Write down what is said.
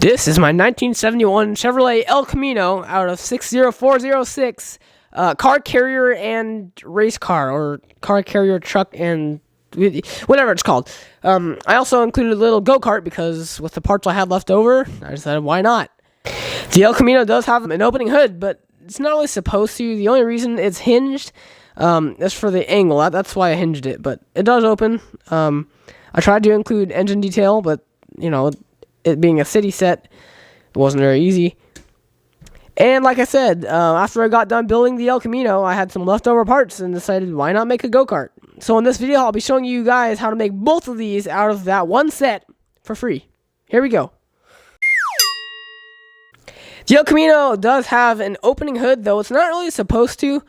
This is my 1971 Chevrolet El Camino out of 60406, car carrier and race car, or car carrier truck and whatever it's called. I also included a little go-kart because with the parts I had left over, I decided why not. The El Camino does have an opening hood, but it's not really supposed to. The only reason it's hinged is for the angle. That's why I hinged it, but it does open. I tried to include engine detail, but it being a city set, it wasn't very easy. And like I said, after I got done building the El Camino, I had some leftover parts and decided why not make a go-kart. So in this video, I'll be showing you guys how to make both of these out of that one set for free. Here we go. The El Camino does have an opening hood, though it's not really supposed to.